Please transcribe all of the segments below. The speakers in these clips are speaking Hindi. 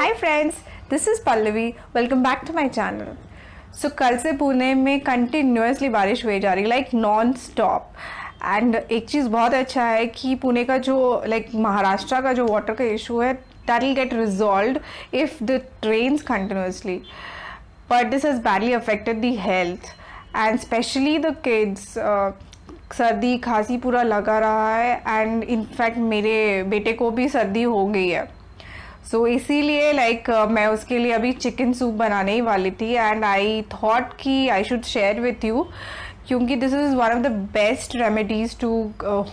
Hi friends, this is Pallavi. Welcome back to my channel. So कल से पुणे में कंटिन्यूसली बारिश हुई जा रही है लाइक नॉन स्टॉप. एंड एक चीज़ बहुत अच्छा है कि पुणे का जो महाराष्ट्र का जो वाटर का इशू है that will get resolved if the rains continuously. But this has badly affected the health and especially the kids. सर्दी खांसी पूरा लगा रहा है एंड इनफैक्ट मेरे बेटे को भी सर्दी हो गई है. सो इसीलिए मैं उसके लिए अभी चिकन सूप बनाने ही वाली थी एंड आई थॉट कि I should share with you क्योंकि this is one of the best remedies to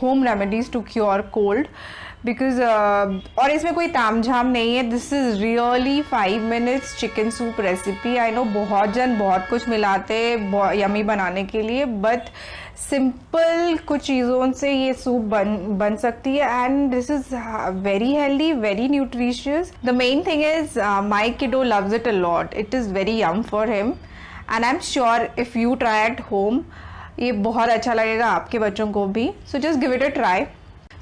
home remedies to cure cold because और इसमें कोई तामझाम नहीं है. This is really 5 minutes chicken soup recipe. I know बहुत जन बहुत कुछ मिलाते हैं यमी बनाने के लिए बट सिंपल कुछ चीज़ों से ये सूप बन सकती है and this is very healthy very nutritious. The main thing is my kiddo loves it a lot. It is very yum for him and I am sure if you try at home ये बहुत अच्छा लगेगा आपके बच्चों को भी. So just give it a try.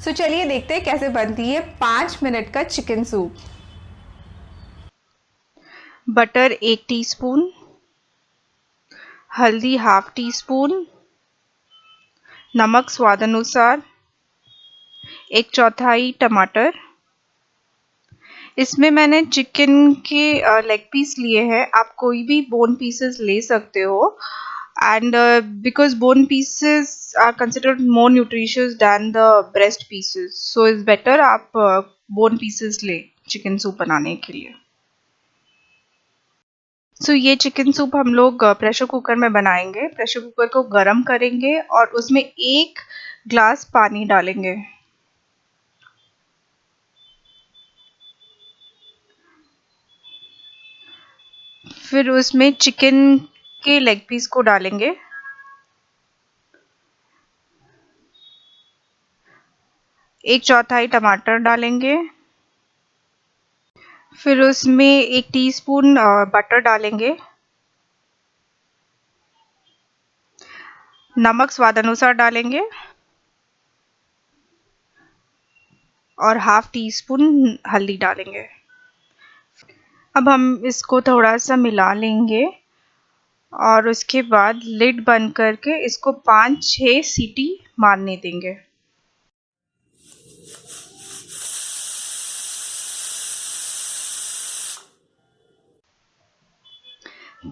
So चलिए देखते हैं कैसे बनती है 5 मिनट का चिकन सूप. बटर 1 टीस्पून, हल्दी हाफ टी स्पून, नमक स्वाद अनुसार, 1/4 टमाटर. इसमें मैंने चिकन के लेग पीस लिए हैं. आप कोई भी बोन पीसेस ले सकते हो and because bone pieces are considered more nutritious than the breast pieces, so it's better आप bone pieces ले चिकन सूप बनाने के लिए. सो ये चिकन सूप हम लोग प्रेशर कुकर में बनाएंगे. प्रेशर कुकर को गरम करेंगे और उसमें 1 ग्लास पानी डालेंगे. फिर उसमें चिकन के लेग पीस को डालेंगे. एक चौथाई टमाटर डालेंगे. फिर उसमें 1 टीस्पून बटर डालेंगे. नमक स्वाद अनुसार डालेंगे और हाफ टी स्पून हल्दी डालेंगे. अब हम इसको थोड़ा सा मिला लेंगे और उसके बाद लिड बंद करके इसको 5-6 सीटी मारने देंगे.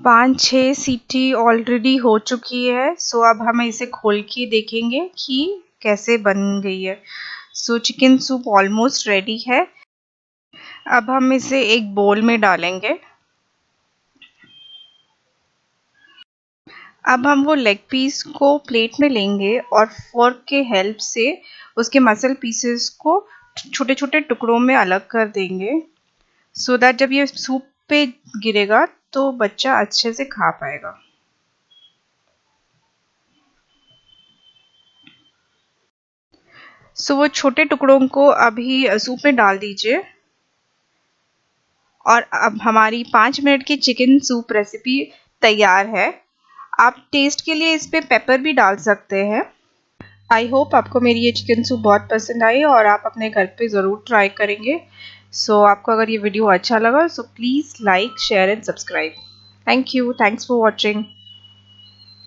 5-6 सीटी ऑलरेडी हो चुकी है. सो अब हम इसे खोल के देखेंगे कि कैसे बन गई है. So chicken soup almost ready है. अब हम इसे एक बोल में डालेंगे. अब हम वो लेग पीस को प्लेट में लेंगे और फोर्क के हेल्प से उसके मसल पीसेस को छोटे छोटे टुकड़ों में अलग कर देंगे सो दैट जब ये सूप पे गिरेगा तो बच्चा अच्छे से खा पाएगा. सो वो छोटे टुकड़ों को अभी सूप में डाल दीजिए और अब हमारी 5 मिनट की चिकन सूप रेसिपी तैयार है. आप टेस्ट के लिए इस पे पेपर भी डाल सकते हैं. आई होप आपको मेरी ये चिकन सूप बहुत पसंद आई और आप अपने घर पे ज़रूर ट्राई करेंगे. सो आपको अगर ये वीडियो अच्छा लगा so please like share and subscribe. Thank you. Thanks for watching.